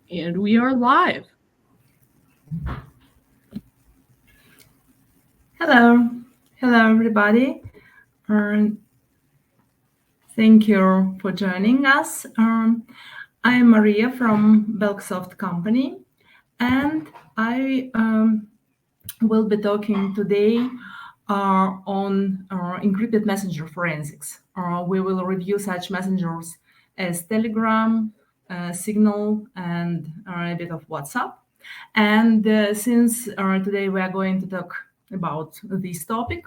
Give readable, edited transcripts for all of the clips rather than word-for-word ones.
And we are live. Hello, hello everybody. Um, Thank you for joining us. I'm Maria from Belkasoft company, and I will be talking today on encrypted messenger forensics. We will review such messengers as Telegram, Signal, and a bit of WhatsApp. And since today we are going to talk about this topic,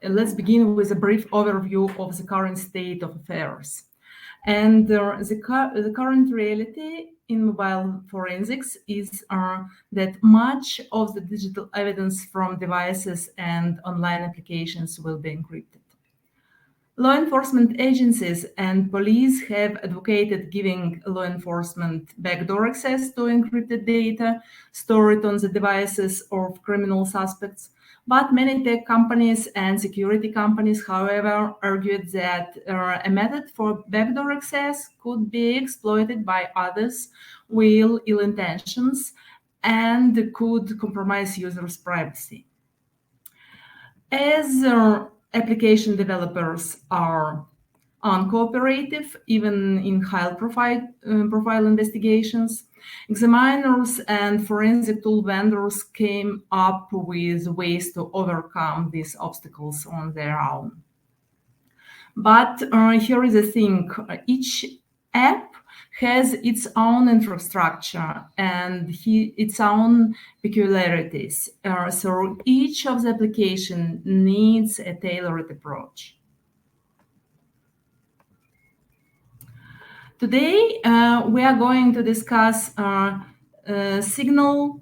let's begin with a brief overview of the current state of affairs. And the current reality in mobile forensics is that much of the digital evidence from devices and online applications will be encrypted. Law enforcement agencies and police have advocated giving law enforcement backdoor access to encrypted data stored on the devices of criminal suspects. But many tech companies and security companies, however, argued that a method for backdoor access could be exploited by others with ill intentions and could compromise users' privacy. As application developers are uncooperative, even in high profile investigations, examiners and forensic tool vendors came up with ways to overcome these obstacles on their own. But here is the thing, each app has its own infrastructure and its own peculiarities. So each of the application needs a tailored approach. Today, we are going to discuss Signal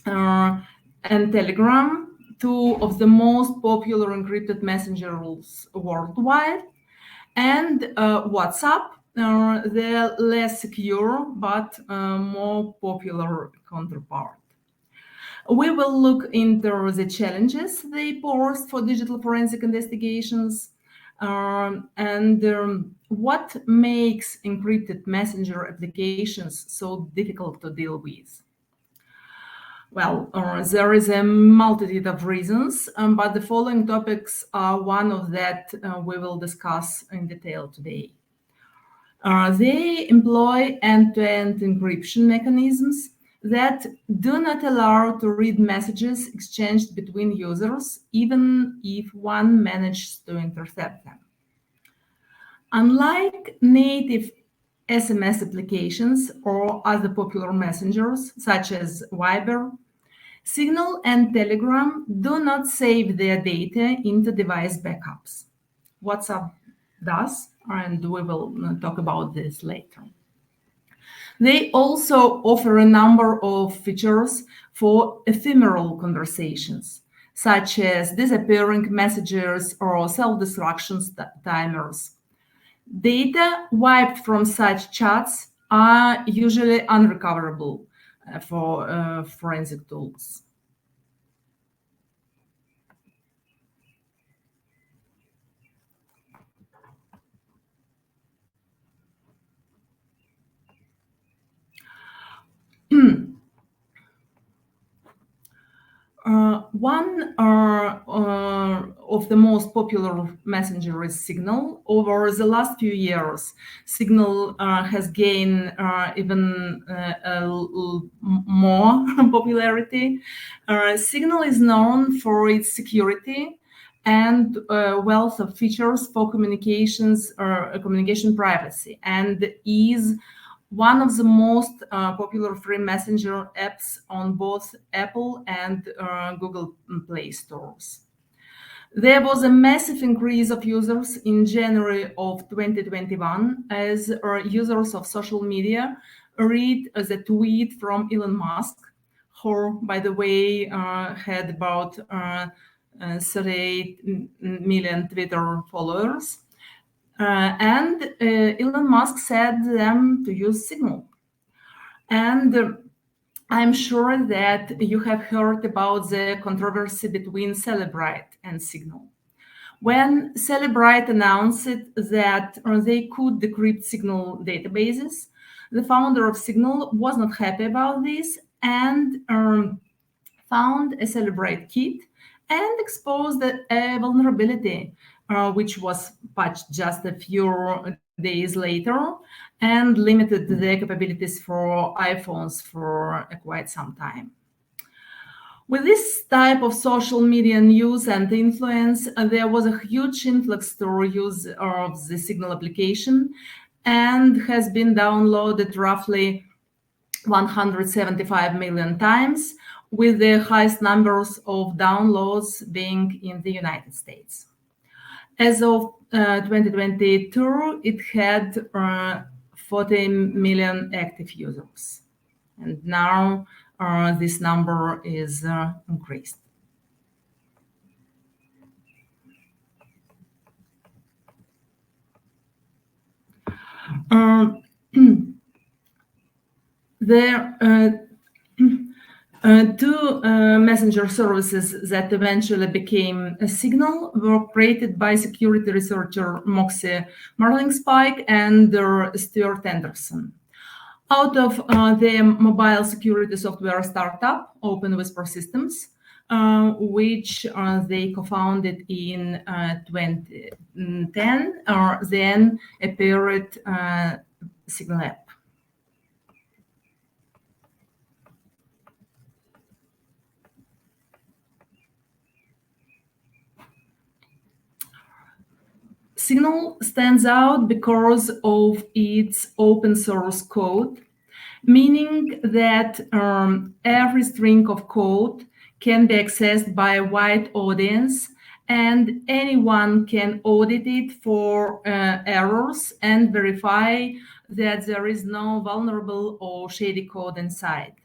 and Telegram, two of the most popular encrypted messengers worldwide, and WhatsApp, the less secure but more popular counterpart. We will look into the challenges they pose for digital forensic investigations and what makes encrypted messenger applications so difficult to deal with. Well, there is a multitude of reasons, but the following topics are one of that we will discuss in detail today. They employ end-to-end encryption mechanisms that do not allow to read messages exchanged between users, even if one manages to intercept them. Unlike native SMS applications or other popular messengers, such as Viber, Signal and Telegram do not save their data into device backups. WhatsApp does, and we will talk about this later. They also offer a number of features for ephemeral conversations, such as disappearing messages or self-destruction timers. Data wiped from such chats are usually unrecoverable for forensic tools. One of the most popular messenger is Signal. Over the last few years, Signal has gained even more popularity. Signal is known for its security and wealth of features for communications or communication privacy, and is one of the most popular free messenger apps on both Apple and Google Play stores. There was a massive increase of users in January of 2021 as users of social media read the tweet from Elon Musk, who, by the way, had about 38 million Twitter followers. And Elon Musk said them to use Signal. And I'm sure that you have heard about the controversy between Celebrite and Signal. When Celebrite announced that they could decrypt Signal databases, the founder of Signal was not happy about this and found a Celebrite kit and exposed a vulnerability, which was patched just a few days later and limited the capabilities for iPhones for quite some time. With this type of social media news and influence, there was a huge influx to use of the Signal application and has been downloaded roughly 175 million times, with the highest numbers of downloads being in the United States. As of 2022, it had 40 million active users. And now this number is increased. There two messenger services that eventually became a Signal were created by security researcher Moxie Marlingspike and Stuart Anderson. Out of their mobile security software startup, Open Whisper Systems, which they co-founded in 2010, then appeared Signal app. Signal stands out because of its open source code, meaning that every string of code can be accessed by a wide audience and anyone can audit it for errors and verify that there is no vulnerable or shady code inside.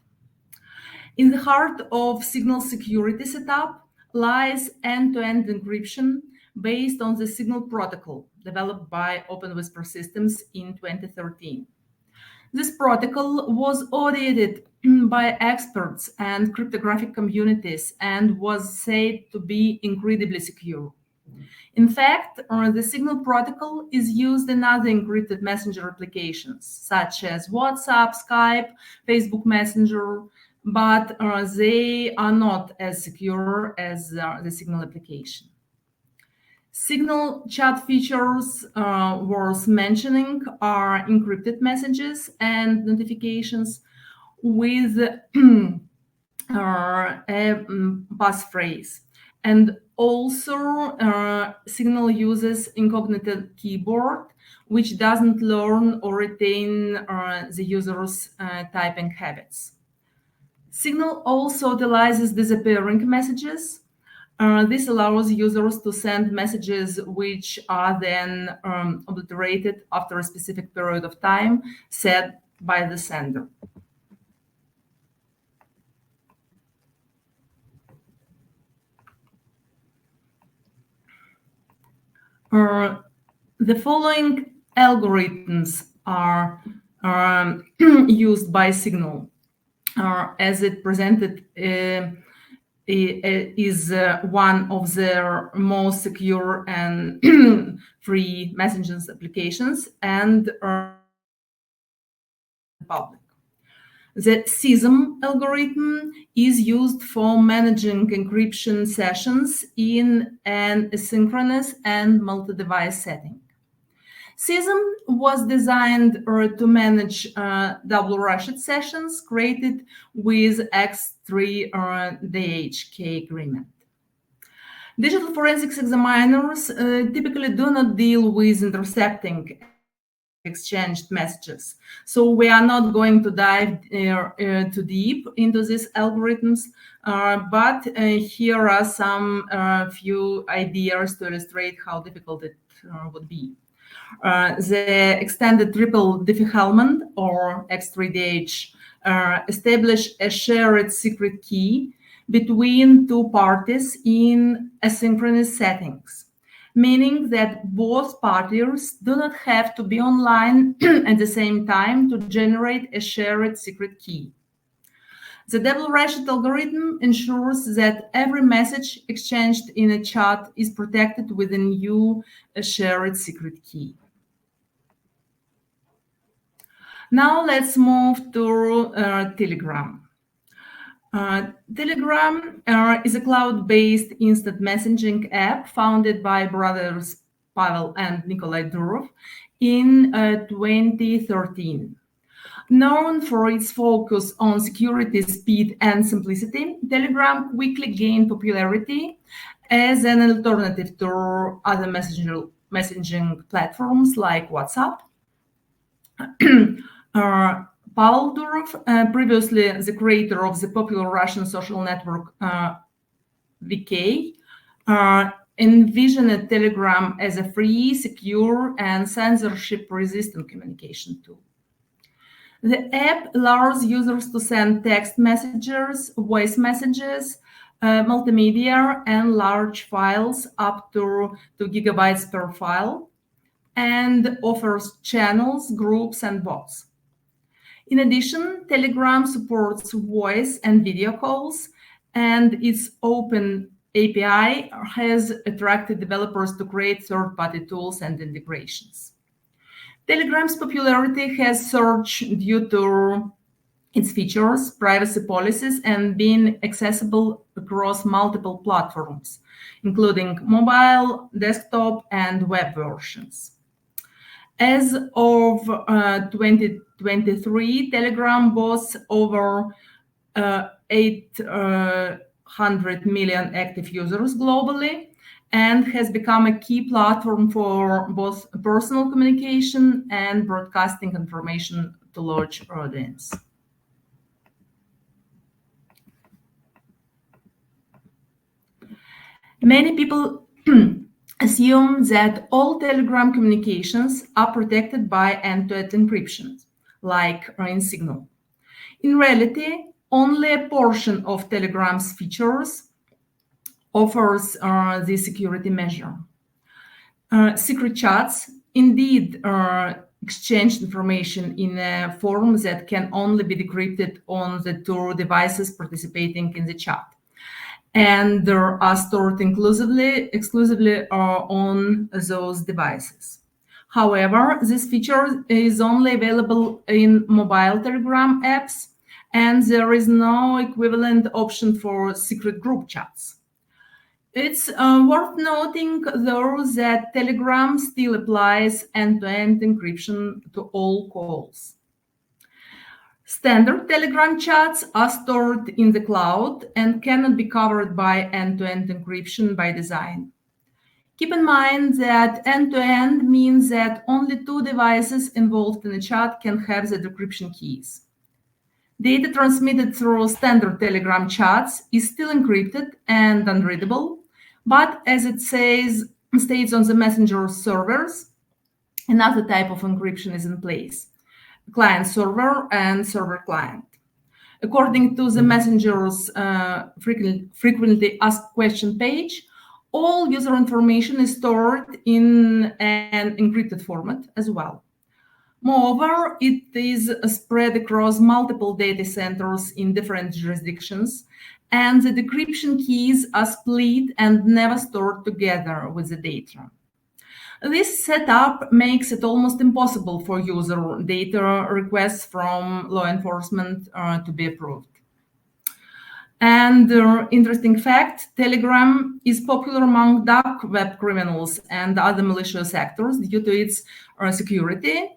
In the heart of Signal security setup lies end-to-end encryption based on the Signal protocol developed by Open Whisper Systems in 2013. This protocol was audited by experts and cryptographic communities and was said to be incredibly secure. In fact, the Signal protocol is used in other encrypted messenger applications, such as WhatsApp, Skype, Facebook Messenger, but they are not as secure as the Signal application. Signal chat features worth mentioning are encrypted messages and notifications with a passphrase. And also, Signal uses incognito keyboard, which doesn't learn or retain the user's typing habits. Signal also utilizes disappearing messages. This allows users to send messages which are then obliterated after a specific period of time set by the sender. The following algorithms are used by Signal as it presented is one of their most secure and free messaging applications and public. The SISM algorithm is used for managing encryption sessions in an asynchronous and multi-device setting. SISM was designed to manage double rushed sessions created with X3 DHK agreement. Digital forensics examiners typically do not deal with intercepting exchanged messages. So we are not going to dive too deep into these algorithms, but here are some few ideas to illustrate how difficult it would be. The extended triple Diffie-Hellman or X3DH establish a shared secret key between two parties in asynchronous settings, meaning that both parties do not have to be online at the same time to generate a shared secret key. The double-hashed algorithm ensures that every message exchanged in a chat is protected with a new shared secret key. Now let's move to Telegram. Telegram is a cloud-based instant messaging app founded by brothers Pavel and Nikolai Durov in 2013. Known for its focus on security, speed, and simplicity, Telegram quickly gained popularity as an alternative to other messaging platforms like WhatsApp. Pavel Durov, previously the creator of the popular Russian social network VK, envisioned Telegram as a free, secure, and censorship-resistant communication tool. The app allows users to send text messages, voice messages, multimedia, and large files up to 2 gigabytes per file, and offers channels, groups, and bots. In addition, Telegram supports voice and video calls, and its open API has attracted developers to create third-party tools and integrations. Telegram's popularity has surged due to its features, privacy policies, and being accessible across multiple platforms, including mobile, desktop, and web versions. As of 2023, Telegram boasts over 800 million active users globally, and has become a key platform for both personal communication and broadcasting information to large audience. Many people assume that all Telegram communications are protected by end-to-end encryption, like in Signal. In reality, only a portion of Telegram's features offers this security measure. Secret chats indeed exchange information in a form that can only be decrypted on the two devices participating in the chat, and they are stored exclusively on those devices. However, this feature is only available in mobile Telegram apps, and there is no equivalent option for secret group chats. It's worth noting, though, that Telegram still applies end-to-end encryption to all calls. Standard Telegram chats are stored in the cloud and cannot be covered by end-to-end encryption by design. Keep in mind that end-to-end means that only two devices involved in a chat can have the decryption keys. Data transmitted through standard Telegram chats is still encrypted and unreadable, but as it states on the messenger servers, another type of encryption is in place: client server and server client. According to the messenger's frequently asked question page, all user information is stored in an encrypted format as well. Moreover, it is spread across multiple data centers in different jurisdictions, and the decryption keys are split and never stored together with the data. This setup makes it almost impossible for user data requests from law enforcement to be approved. And interesting fact, Telegram is popular among dark web criminals and other malicious actors due to its security.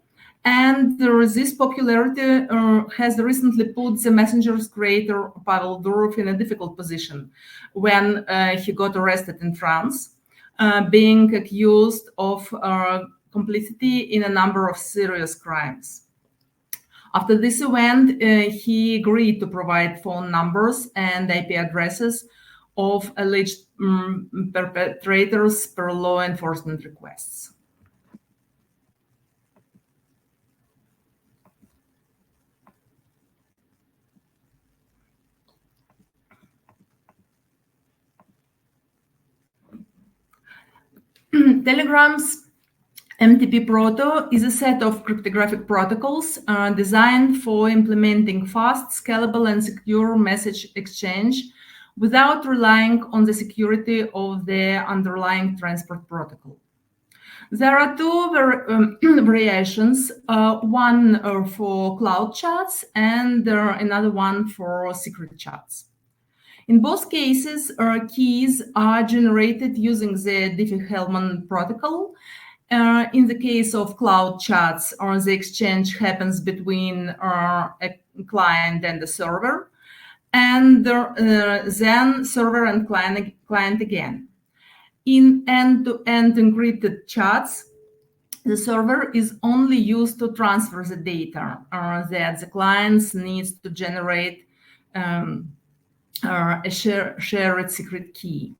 And this popularity has recently put the messenger's creator, Pavel Durov, in a difficult position when he got arrested in France, being accused of complicity in a number of serious crimes. After this event, he agreed to provide phone numbers and IP addresses of alleged perpetrators per law enforcement requests. Telegram's MTProto is a set of cryptographic protocols designed for implementing fast, scalable, and secure message exchange without relying on the security of the underlying transport protocol. There are two variations, one for cloud chats and another one for secret chats. In both cases, keys are generated using the Diffie-Hellman protocol. In the case of cloud chats, the exchange happens between a client and the server, and then server and client again. In end-to-end encrypted chats, the server is only used to transfer the data that the client needs to generate a shared secret key.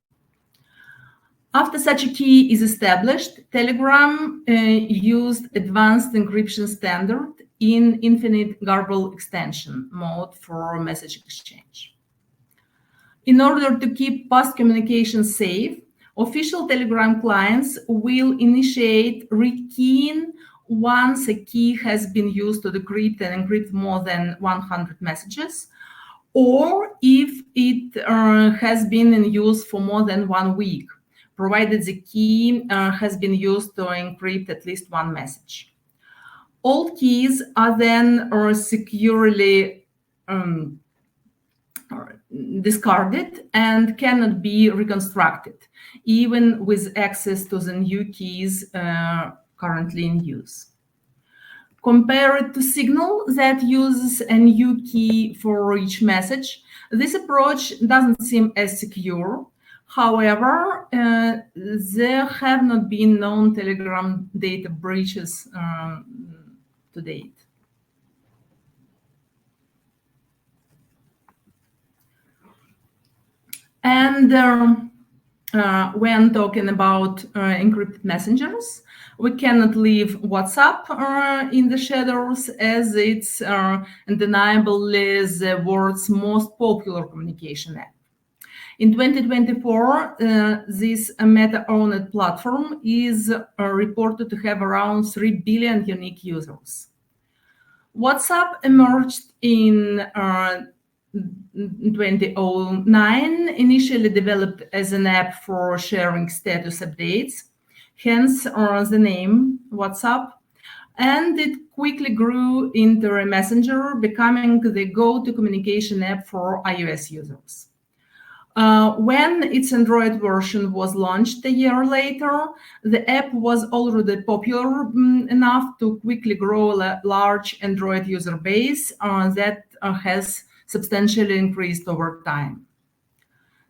After such a key is established, Telegram used advanced encryption standard in infinite garble extension mode for message exchange. In order to keep past communication safe, official Telegram clients will initiate rekeying once a key has been used to decrypt and encrypt more than 100 messages, or if it has been in use for more than 1 week, provided the key has been used to encrypt at least one message. All keys are then securely discarded and cannot be reconstructed, even with access to the new keys currently in use. Compared to Signal that uses a new key for each message, this approach doesn't seem as secure. However, there have not been known Telegram data breaches to date. And when talking about encrypted messengers, we cannot leave WhatsApp in the shadows, as it's undeniably the world's most popular communication app. In 2024, this Meta-owned platform is reported to have around 3 billion unique users. WhatsApp emerged in 2009, initially developed as an app for sharing status updates, hence the name WhatsApp, and it quickly grew into a messenger, becoming the go-to communication app for iOS users. When its Android version was launched a year later, the app was already popular enough to quickly grow a large Android user base that has substantially increased over time.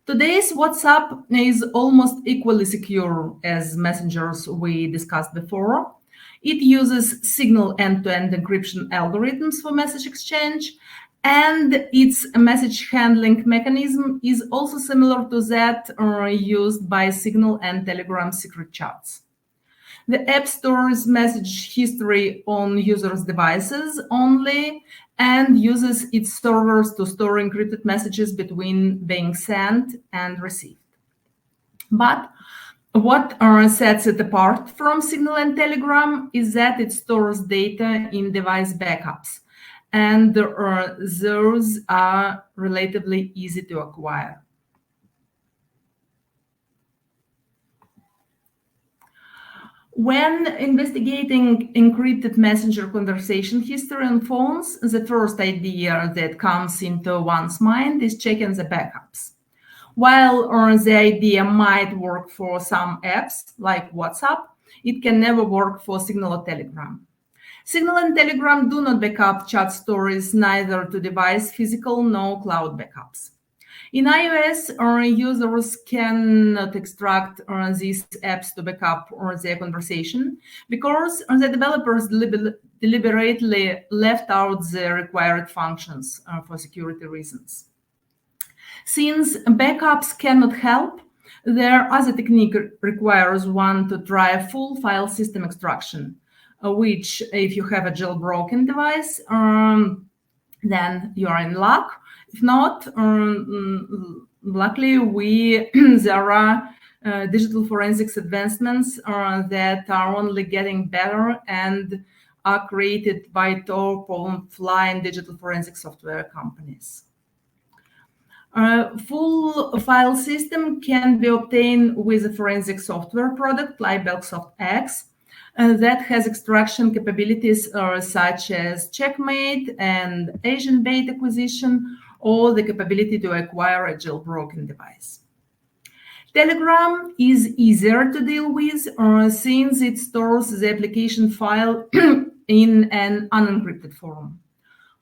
Today's WhatsApp is almost equally secure as messengers we discussed before. It uses Signal end-to-end encryption algorithms for message exchange, and its message handling mechanism is also similar to that used by Signal and Telegram secret chats. The app stores message history on users' devices only and uses its servers to store encrypted messages between being sent and received. But what sets it apart from Signal and Telegram is that it stores data in device backups, and those are relatively easy to acquire. When investigating encrypted messenger conversation history on phones, the first idea that comes into one's mind is checking the backups. While the idea might work for some apps like WhatsApp, it can never work for Signal or Telegram. Signal and Telegram do not backup chat stories neither to device physical nor cloud backups. In iOS, users cannot extract these apps to backup their conversation because the developers deliberately left out the required functions for security reasons. Since backups cannot help, their other technique requires one to try a full file system extraction, which, if you have a jailbroken device, then you are in luck. If not, luckily there are digital forensics advancements that are only getting better and are created by top offline digital forensic software companies. Full file system can be obtained with a forensic software product like Belkasoft X that has extraction capabilities such as checkmate and agent-based acquisition, or the capability to acquire a jailbroken device. Telegram is easier to deal with since it stores the application file in an unencrypted form.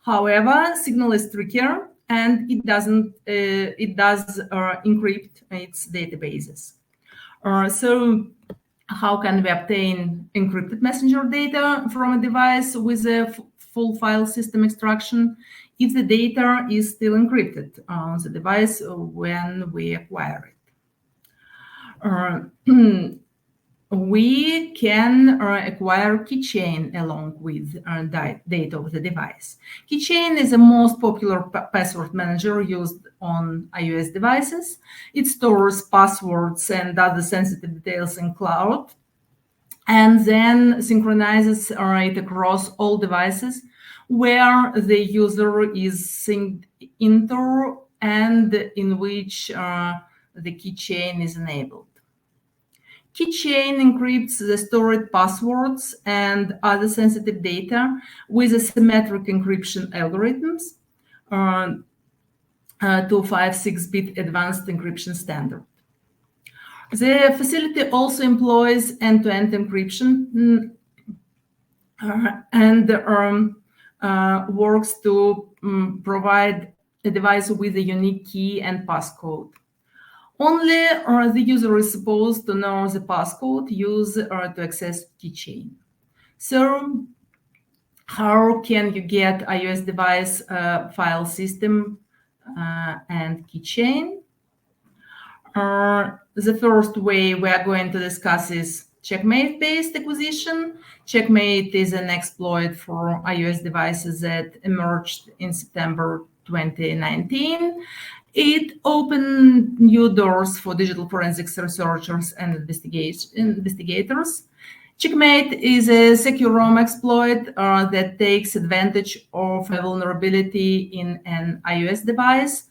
However, Signal is trickier and it does encrypt its databases. So how can we obtain encrypted messenger data from a device with a full file system extraction if the data is still encrypted on the device when we acquire it? We can acquire keychain along with data of the device. Keychain is the most popular password manager used on iOS devices. It stores passwords and other sensitive details in cloud, and then synchronizes it across all devices where the user is synced into and in which the keychain is enabled. Keychain encrypts the stored passwords and other sensitive data with asymmetric encryption algorithms to 5/6-bit advanced encryption standard. The facility also employs end-to-end encryption and works to provide a device with a unique key and passcode. Only the user is supposed to know the passcode used to access keychain. So how can you get iOS device file system and keychain? The first way we are going to discuss is checkmate-based acquisition. Checkmate is an exploit for iOS devices that emerged in September 2019. It opened new doors for digital forensics researchers and investigators. Checkmate is a secure ROM exploit that takes advantage of a vulnerability in an iOS device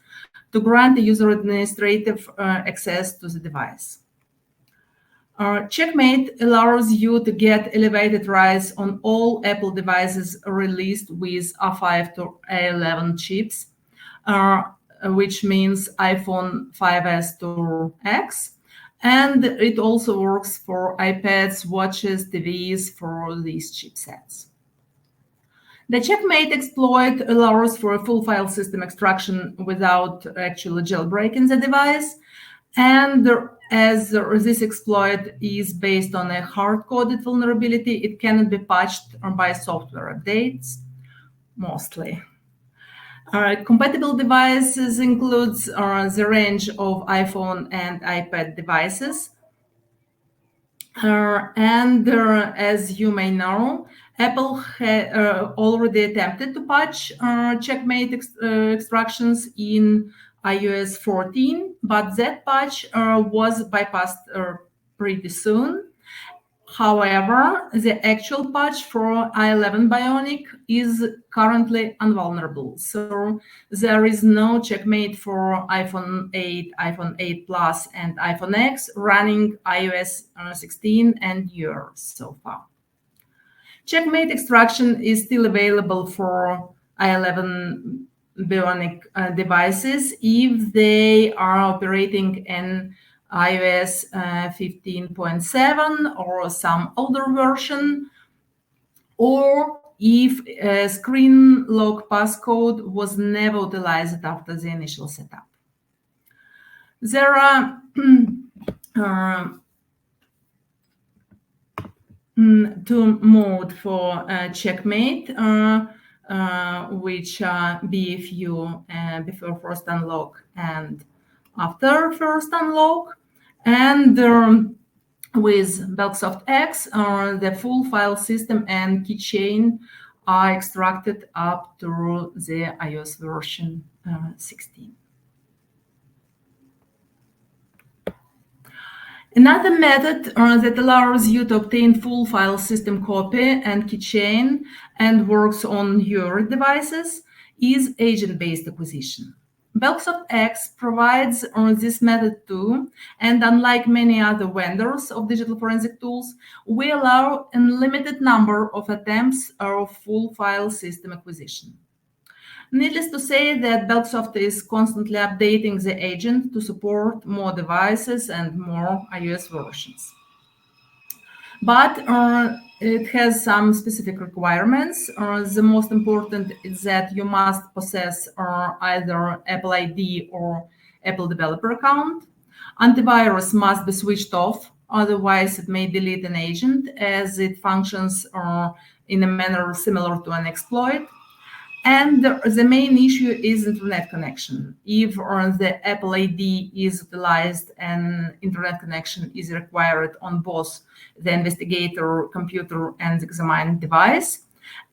to grant the user administrative access to the device. Checkmate allows you to get elevated rights on all Apple devices released with A5 to A11 chips, which means iPhone 5S to X. And it also works for iPads, watches, TVs for these chipsets. The checkmate exploit allows for a full file system extraction without actually jailbreaking the device. And as this exploit is based on a hard-coded vulnerability, it cannot be patched by software updates, mostly. Compatible devices includes the range of iPhone and iPad devices. As you may know, Apple had already attempted to patch checkmate extractions in iOS 14, but that patch was bypassed pretty soon. However, the actual patch for i11 Bionic is currently invulnerable. So there is no checkmate for iPhone 8, iPhone 8 Plus, and iPhone X running iOS 16 and newer so far. Checkmate extraction is still available for i11 Bionic devices if they are operating in iOS 15.7 or some older version, or if a screen lock passcode was never utilized after the initial setup. There are two modes for checkmate, which are BFU before first unlock and after first unlock. And with Belkasoft X, the full file system and keychain are extracted up to the iOS version 16. Another method that allows you to obtain full file system copy and keychain and works on your devices is agent-based acquisition. Belkasoft X provides this method too, and unlike many other vendors of digital forensic tools, we allow a limited number of attempts of full file system acquisition. Needless to say that Belkasoft is constantly updating the agent to support more devices and more iOS versions. But it has some specific requirements. The most important is that you must possess either Apple ID or Apple developer account. Antivirus must be switched off, otherwise it may delete an agent as it functions in a manner similar to an exploit. And the main issue is internet connection. If the Apple ID is utilized and internet connection is required on both the investigator computer and the examined device,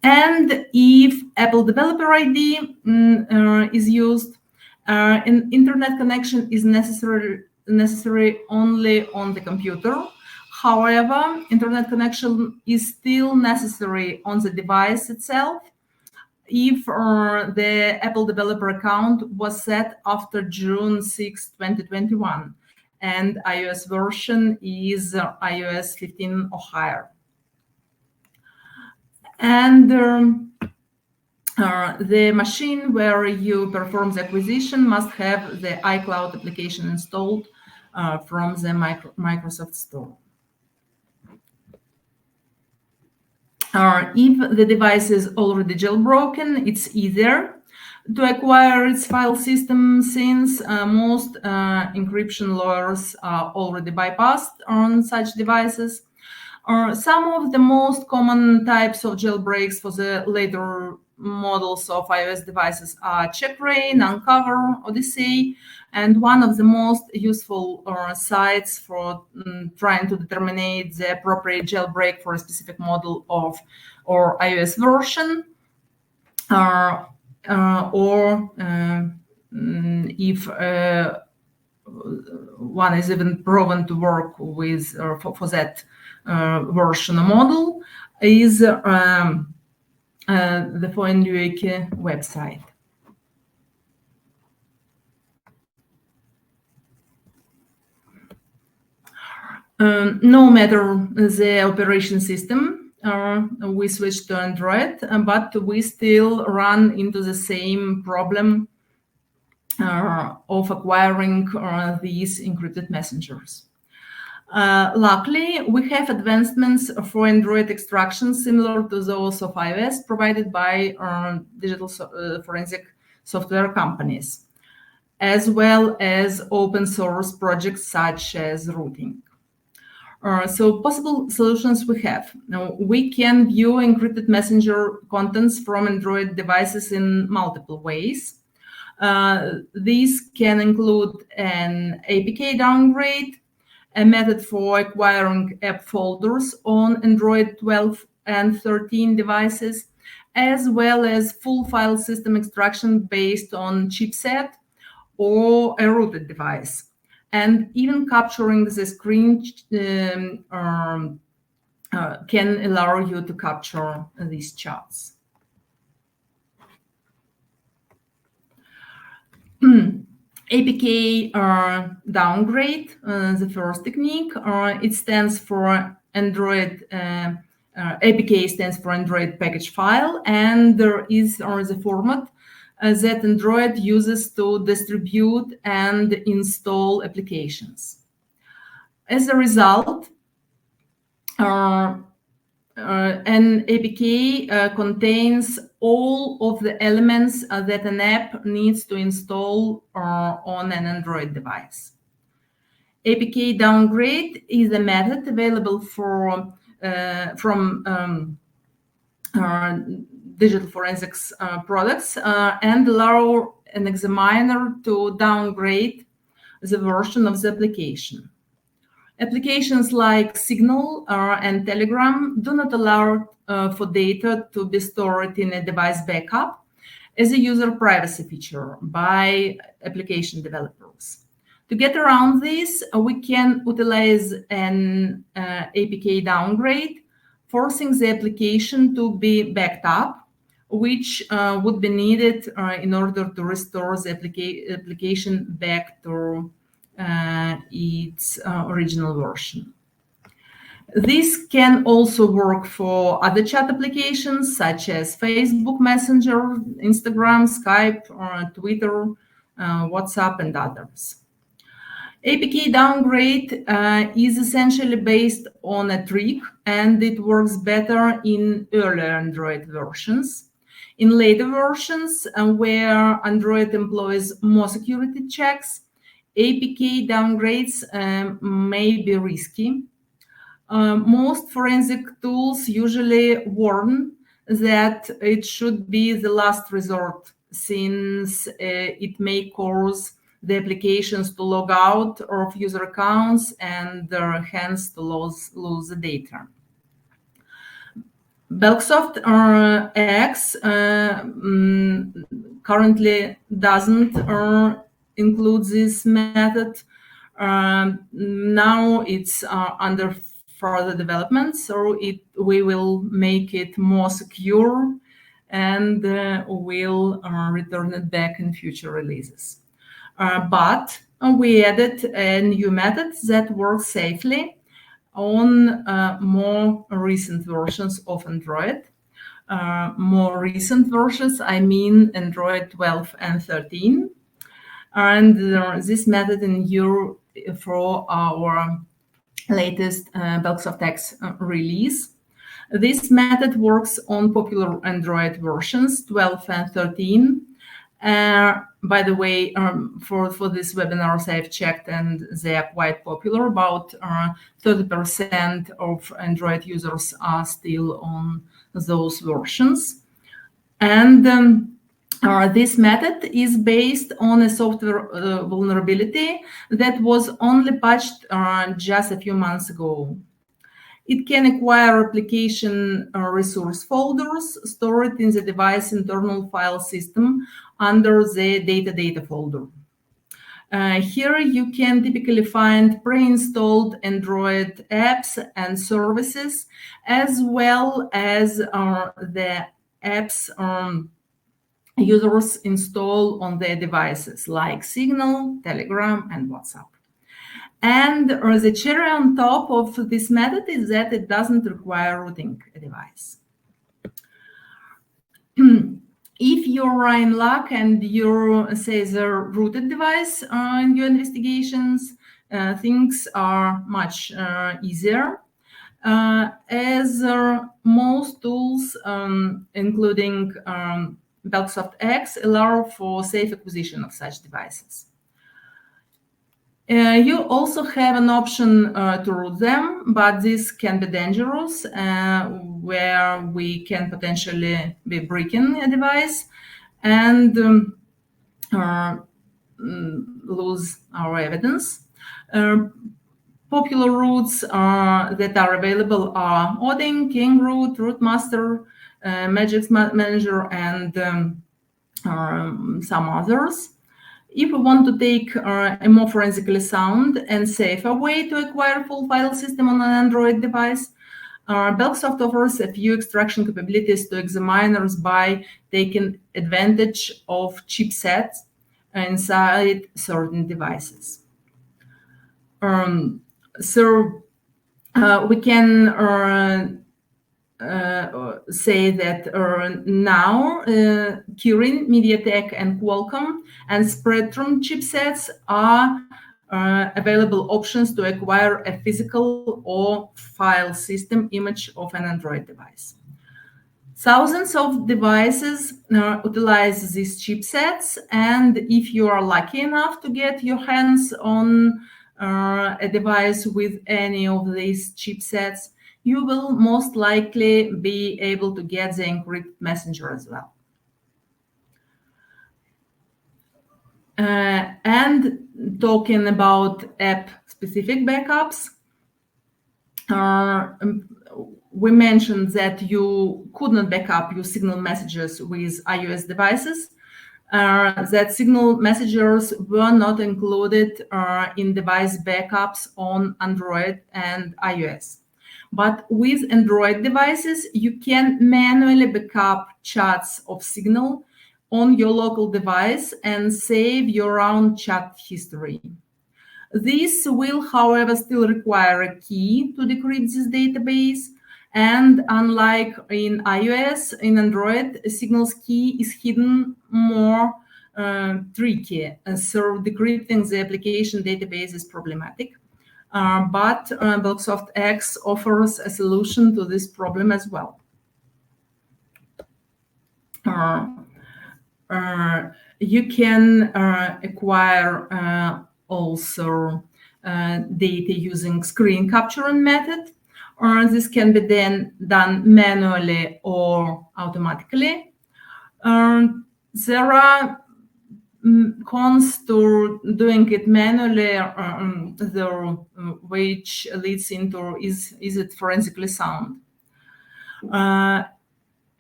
and if Apple Developer ID is used, an internet connection is necessary only on the computer. However, internet connection is still necessary on the device itself if the Apple developer account was set after June 6, 2021, and iOS version is iOS 15 or higher. And the machine where you perform the acquisition must have the iCloud application installed from the Microsoft Store. If the device is already jailbroken, it's easier to acquire its file system since most encryption layers are already bypassed on such devices. Some of the most common types of jailbreaks for the later models of iOS devices are Checkra, Uncover, Odyssey, and one of the most useful sites for trying to determine the appropriate jailbreak for a specific model of or iOS version, or if one is even proven to work with for that version or model, is the ForenWiki website. No matter the operation system, we switch to Android, but we still run into the same problem of acquiring these encrypted messengers. Luckily, we have advancements for Android extraction similar to those of iOS provided by digital forensic software companies, as well as open source projects such as routing. So possible solutions we have. Now, we can view encrypted messenger contents from Android devices in multiple ways. These can include an APK downgrade, a method for acquiring app folders on Android 12 and 13 devices, as well as full file system extraction based on chipset or a rooted device. And even capturing the screen can allow you to capture these charts. APK downgrade, the first technique. It stands for Android. APK stands for Android package file, and there is the format that Android uses to distribute and install applications. As a result, an APK contains all of the elements that an app needs to install on an Android device. APK downgrade is a method available from digital forensics products and allow an examiner to downgrade the version of the application. Applications like Signal and Telegram do not allow for data to be stored in a device backup as a user privacy feature by application developers. To get around this, we can utilize an APK downgrade, forcing the application to be backed up, which would be needed in order to restore the application back to its original version. This can also work for other chat applications such as Facebook Messenger, Instagram, Skype, Twitter, WhatsApp, and others. APK downgrade is essentially based on a trick, and it works better in earlier Android versions. In later versions, where Android employs more security checks, APK downgrades may be risky. Most forensic tools usually warn that it should be the last resort, since it may cause the applications to log out of user accounts and hence to lose the data. Belkasoft X currently doesn't include this method. Now it's under further development, so we will make it more secure and will return it back in future releases. But we added a new method that works safely on more recent versions of Android. More recent versions, I mean Android 12 and 13. And this method in use for our latest Belkasoft X release. This method works on popular Android versions 12 and 13. By the way, for these webinars I've checked, and they are quite popular. About 30% of Android users are still on those versions. And this method is based on a software vulnerability that was only patched just a few months ago. It can acquire application resource folders stored in the device internal file system under the data folder. Here you can typically find pre-installed Android apps and services, as well as the apps users install on their devices like Signal, Telegram, and WhatsApp. And the cherry on top of this method is that it doesn't require rooting a device. If you're in luck and you say the rooted device in your investigations, things are much easier, as most tools, including Belkasoft X, allow for safe acquisition of such devices. You also have an option to root them, but this can be dangerous, where we can potentially be breaking a device and lose our evidence. Popular roots that are available are Odin, King Root, Rootmaster, Magic Manager, and some others. If we want to take a more forensically sound and safer way to acquire full file system on an Android device, Belkasoft offers a few extraction capabilities to examiners by taking advantage of chipsets inside certain devices. So we can say that now Kirin, MediaTek, and Qualcomm and Spectrum chipsets are available options to acquire a physical or file system image of an Android device. Thousands of devices utilize these chipsets, and if you are lucky enough to get your hands on a device with any of these chipsets, you will most likely be able to get the encrypted messenger as well. And talking about app-specific backups, we mentioned that you could not back up your Signal messages with iOS devices. that signal messengers were not included in device backups on Android and iOS. But with Android devices, you can manually backup chats of Signal on your local device and save your own chat history. This will, however, still require a key to decrypt this database. And unlike in iOS, in Android, Signal's key is hidden more tricky. So decrypting the application database is problematic. But Belkasoft X offers a solution to this problem as well. You can acquire also data using screen capturing method. This can be then done manually or automatically. There are cons to doing it manually, which leads into is it forensically sound?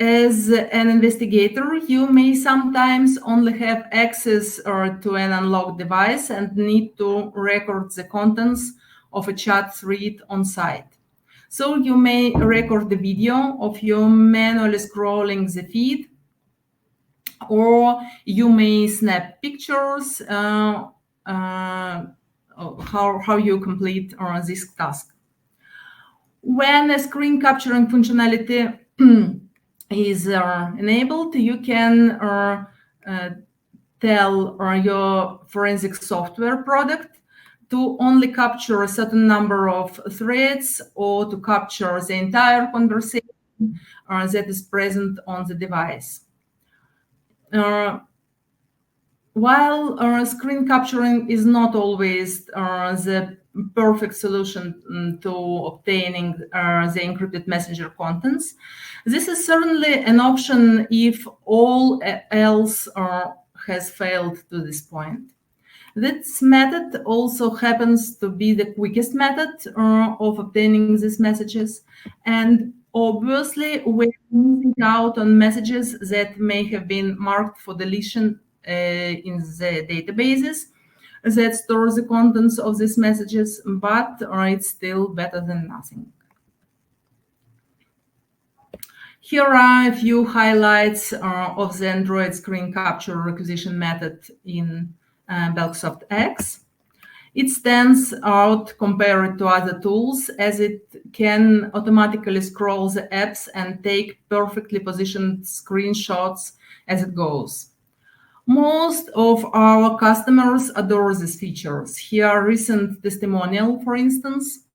As an investigator, you may sometimes only have access to an unlocked device and need to record the contents of a chat thread on site. So you may record the video of you manually scrolling the feed, or you may snap pictures how you complete this task. When a screen capturing functionality is enabled, you can tell your forensic software product to only capture a certain number of threads or to capture the entire conversation that is present on the device. While screen capturing is not always the perfect solution to obtaining the encrypted messenger contents, this is certainly an option if all else has failed to this point. This method also happens to be the quickest method of obtaining these messages, and obviously we're missing out on messages that may have been marked for deletion in the databases that store the contents of these messages, but it's still better than nothing. Here are a few highlights of the Android screen capture requisition method in Belkasoft X. It stands out compared to other tools as it can automatically scroll the apps and take perfectly positioned screenshots as it goes. Most of our customers adore these features. Here are recent testimonial, for instance.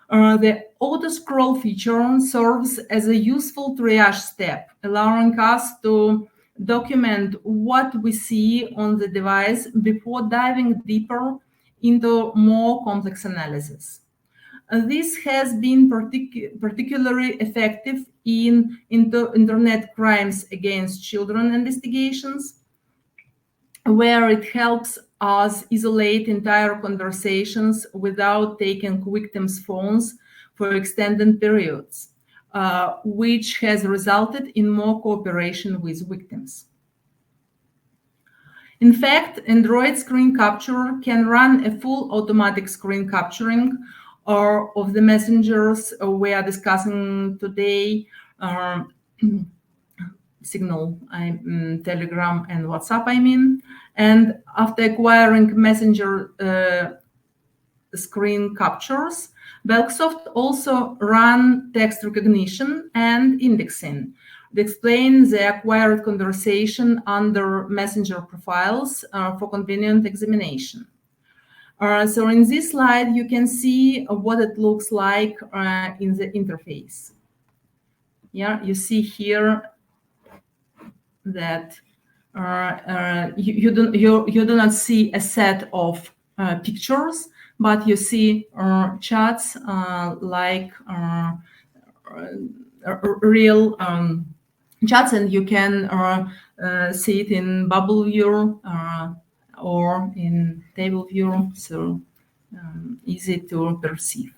The auto-scroll feature serves as a useful triage step, allowing us to document what we see on the device before diving deeper into more complex analysis. This has been particularly effective in internet crimes against children investigations, where it helps us isolate entire conversations without taking victims' phones for extended periods, which has resulted in more cooperation with victims. In fact, Android screen capture can run a full automatic screen capturing of the messengers we are discussing today, Signal, Telegram, and WhatsApp, And after acquiring messenger screen captures, Belkasoft also ran text recognition and indexing. They explain the acquired conversation under messenger profiles for convenient examination. So in this slide, you can see what it looks like in the interface. Yeah, you see here that you do not see a set of pictures, but you see chats like real chats, and you can see it in bubble view or in table view, so easy to perceive.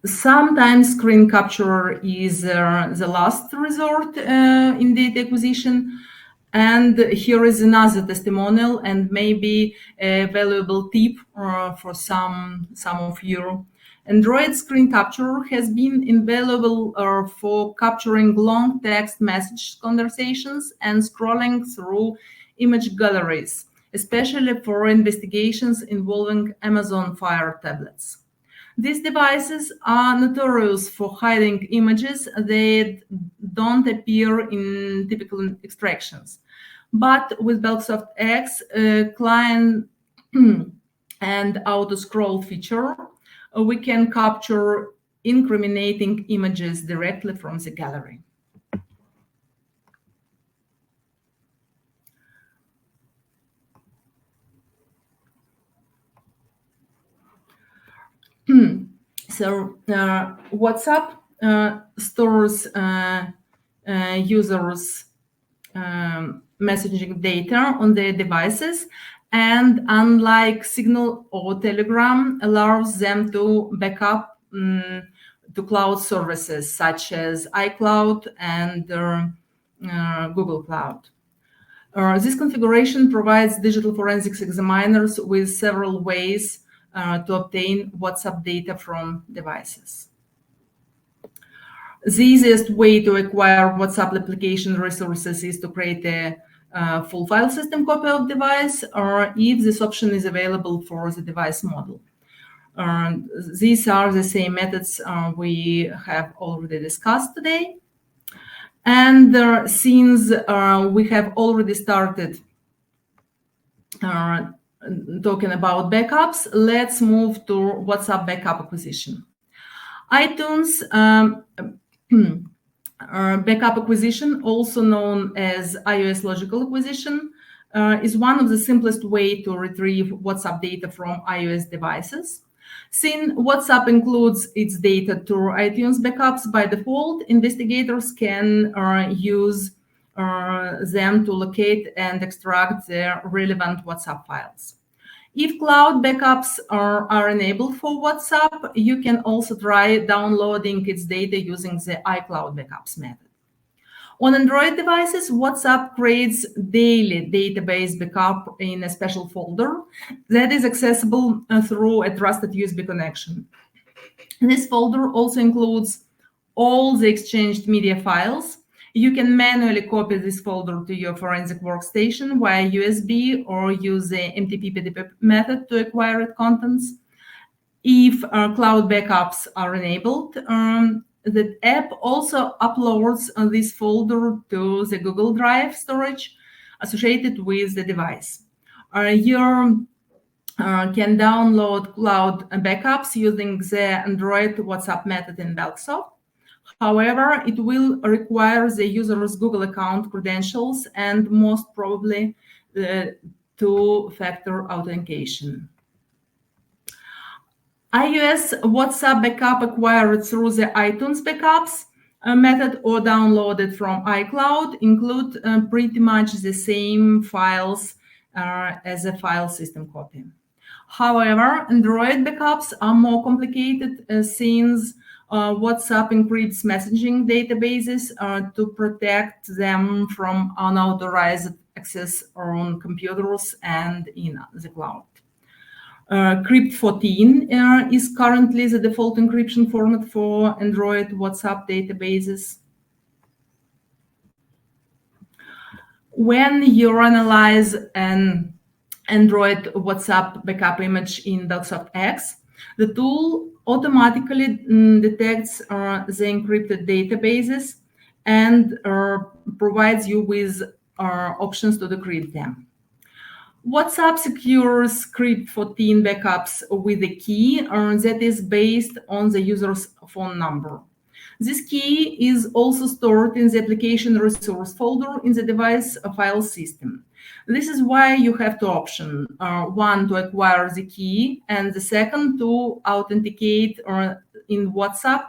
Sometimes screen capture is the last resort in data acquisition. And here is another testimonial and maybe a valuable tip for some of you. Android screen capture has been invaluable for capturing long text message conversations and scrolling through image galleries, especially for investigations involving Amazon Fire tablets. These devices are notorious for hiding images that don't appear in typical extractions. But with Belkasoft X, client and auto scroll feature, we can capture incriminating images directly from the gallery. So WhatsApp stores users' messaging data on their devices, and unlike Signal or Telegram, allows them to back up to cloud services such as iCloud and Google Cloud. This configuration provides digital forensics examiners with several ways to obtain WhatsApp data from devices. The easiest way to acquire WhatsApp application resources is to create a full file system copy of device, or if this option is available for the device model. These are the same methods we have already discussed today. And since we have already started talking about backups, let's move to WhatsApp backup acquisition. iTunes backup acquisition, also known as iOS logical acquisition, is one of the simplest way to retrieve WhatsApp data from iOS devices. Since WhatsApp includes its data through iTunes backups by default, investigators can use them to locate and extract their relevant WhatsApp files. If cloud backups are enabled for WhatsApp, you can also try downloading its data using the iCloud backups method. On Android devices, WhatsApp creates daily database backup in a special folder that is accessible through a trusted USB connection. This folder also includes all the exchanged media files. You can manually copy this folder to your forensic workstation via USB or use the MTProto method to acquire its contents. If cloud backups are enabled, the app also uploads this folder to the Google Drive storage associated with the device. You can download cloud backups using the Android WhatsApp method in Belkasoft. However, it will require the user's Google account credentials and most probably two-factor authentication. iOS WhatsApp backup acquired through the iTunes backups method or downloaded from iCloud include pretty much the same files as a file system copy. However, Android backups are more complicated since WhatsApp encrypts messaging databases to protect them from unauthorized access on computers and in the cloud. Crypt 14 is currently the default encryption format for Android WhatsApp databases. When you analyze an Android WhatsApp backup image in Belkasoft X, the tool automatically detects the encrypted databases and provides you with options to decrypt them. WhatsApp secures Crypt 14 backups with a key that is based on the user's phone number. This key is also stored in the application resource folder in the device file system. This is why you have two options. One, to acquire the key, and the second, to authenticate in WhatsApp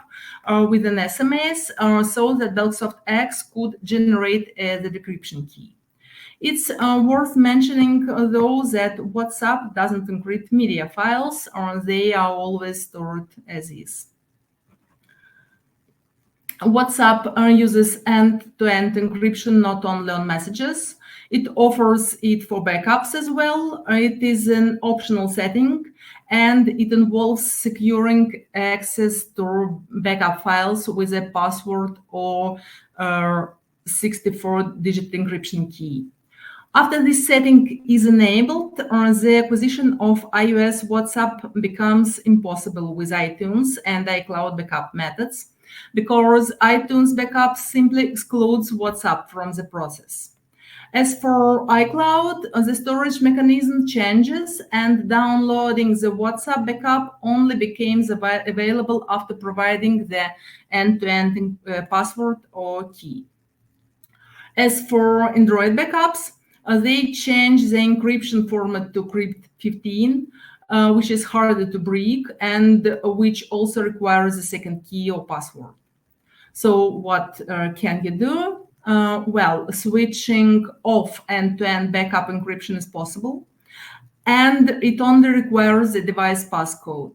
with an SMS so that Belkasoft X could generate the decryption key. It's worth mentioning, though, that WhatsApp doesn't encrypt media files, or they are always stored as is. WhatsApp uses end-to-end encryption not only on messages. It offers it for backups as well. It is an optional setting, and it involves securing access to backup files with a password or 64-digit encryption key. After this setting is enabled, the acquisition of iOS WhatsApp becomes impossible with iTunes and iCloud backup methods, because iTunes backup simply excludes WhatsApp from the process. As for iCloud, the storage mechanism changes, and downloading the WhatsApp backup only becomes available after providing the end-to-end password or key. As for Android backups, they change the encryption format to crypt15, which is harder to break and which also requires a second key or password. So what can you do? Well, switching off end-to-end backup encryption is possible, and it only requires the device passcode.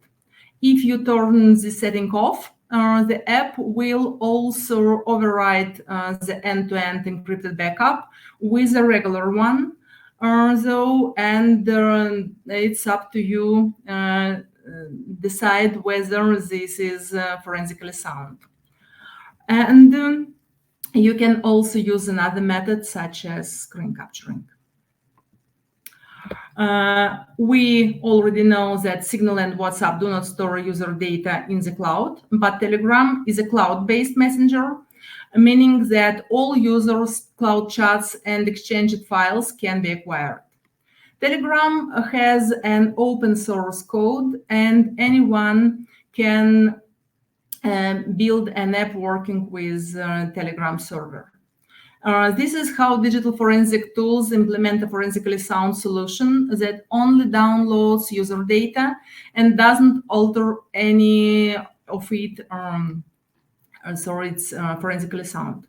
If you turn the setting off, the app will also override the end-to-end encrypted backup with a regular one, though, and it's up to you decide whether this is forensically sound. And you can also use another method such as screen capturing. We already know that Signal and WhatsApp do not store user data in the cloud, but Telegram is a cloud-based messenger, meaning that all users' cloud chats and exchanged files can be acquired. Telegram has an open source code, and anyone can build an app working with Telegram server. This is how digital forensic tools implement a forensically sound solution that only downloads user data and doesn't alter any of it. It's forensically sound.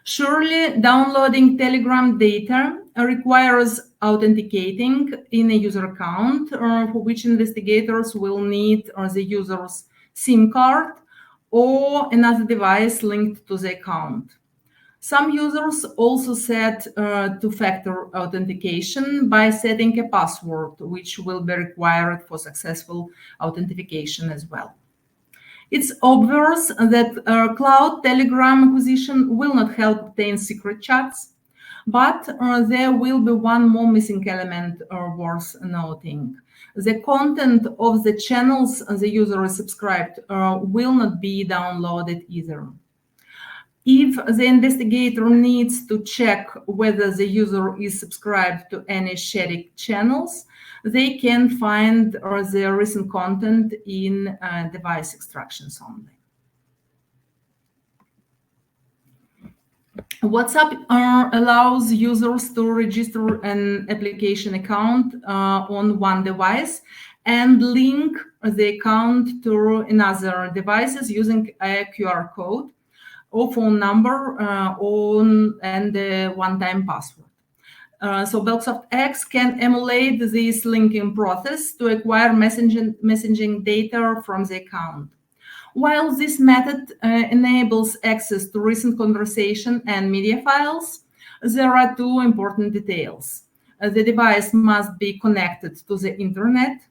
Surely, downloading Telegram data requires authenticating in a user account, for which investigators will need the user's SIM card or another device linked to the account. Some users also set two-factor authentication by setting a password, which will be required for successful authentication as well. It's obvious that cloud Telegram acquisition will not help obtain secret chats, but there will be one more missing element worth noting. The content of the channels the user is subscribed will not be downloaded either. If the investigator needs to check whether the user is subscribed to any shared channels, they can find the recent content in device extractions only. WhatsApp allows users to register an application account on one device and link the account to another devices using a QR code or phone number and a one-time password. So Belkasoft X can emulate this linking process to acquire messaging data from the account. While this method enables access to recent conversation and media files, there are two important details. The device must be connected to the internet,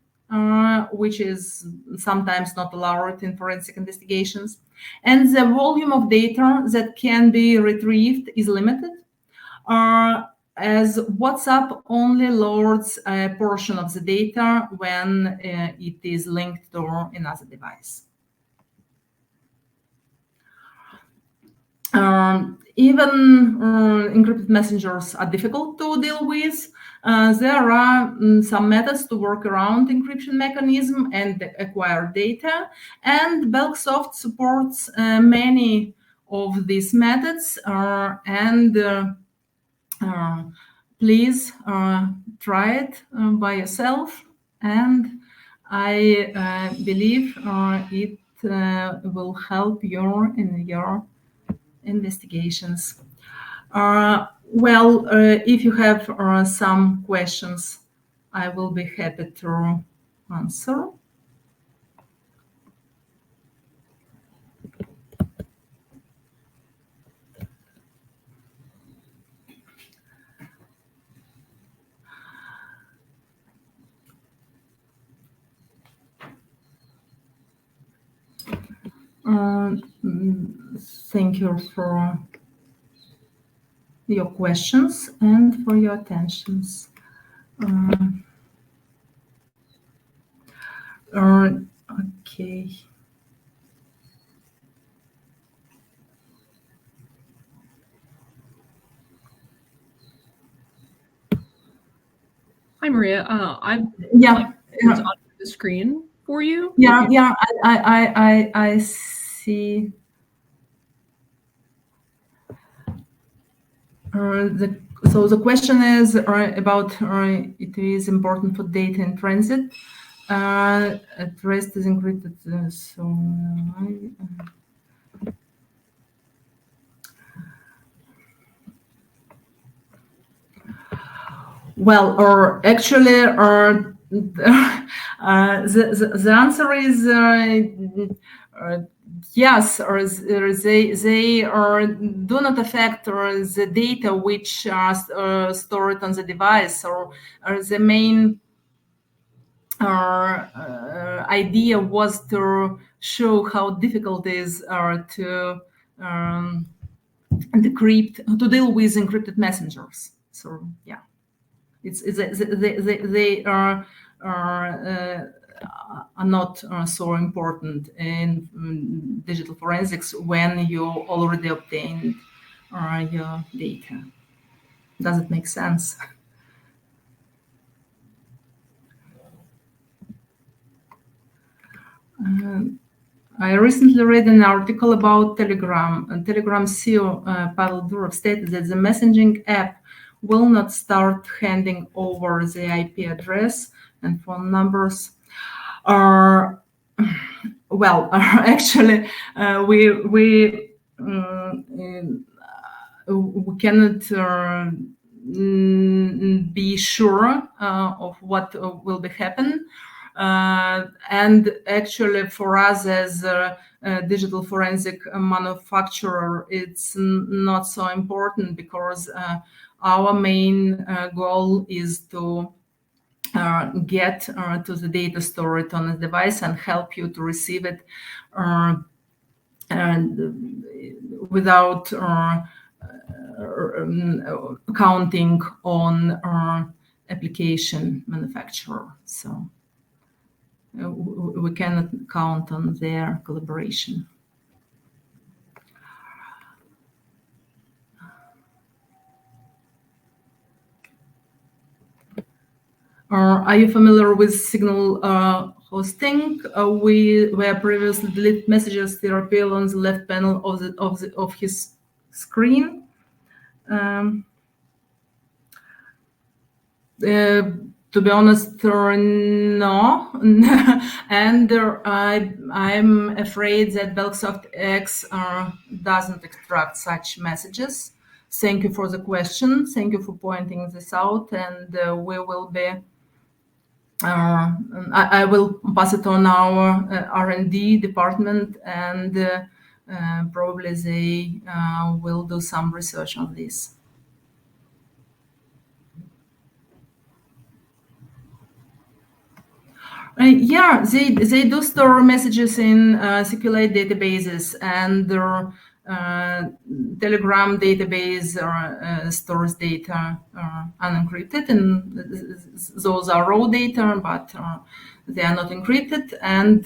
which is sometimes not allowed in forensic investigations, and the volume of data that can be retrieved is limited, as WhatsApp only loads a portion of the data when it is linked to another device. Even encrypted messengers are difficult to deal with. There are some methods to work around encryption mechanism and acquire data, and Belkasoft supports many of these methods, please try it by yourself, and I believe it will help you in your investigations. If you have some questions, I will be happy to answer. Thank you for your questions and for your attentions. Okay. Hi, Maria. I've Yeah. on the screen for you. Yeah. I see. So the question is about it is important for data in transit. At rest is encrypted. Well, or actually, the answer is yes, or they do not affect the data which are stored on the device, or the main idea was to show how difficult it is to decrypt, to deal with encrypted messengers. So yeah. They are not so important in digital forensics when you already obtained your data. Does it make sense? I recently read an article about Telegram. Telegram CEO Pavel Durov stated that the messaging app will not start handing over the IP address and phone numbers. Well, actually, we cannot be sure of what will be happen. And actually, for us as a digital forensic manufacturer, it's not so important because our main goal is to get to the data stored on the device and help you to receive it and without counting on application manufacturer. So we cannot count on their collaboration. Are you familiar with Signal hosting? Where previously delete messages that appear on the left panel of his screen. To be honest, no. And I'm afraid that Belkasoft X doesn't extract such messages. Thank you for the question. Thank you for pointing this out, and we will be. I will pass it on our R&D department, and probably they will do some research on this. Yeah, they do store messages in SQLite databases, and their Telegram database stores data unencrypted, and those are raw data, but they are not encrypted, and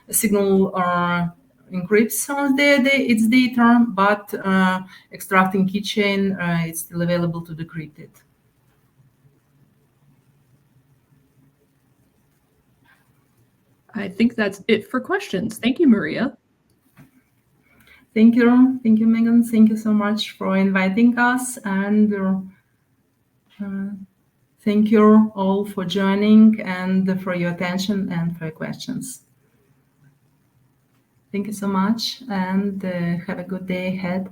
Signal encrypts its data, but extracting keychain, it's still available to decrypt it. I think that's it for questions. Thank you, Maria. Thank you. Thank you, Megan. Thank you so much for inviting us. And thank you all for joining and for your attention and for your questions. Thank you so much, and have a good day ahead.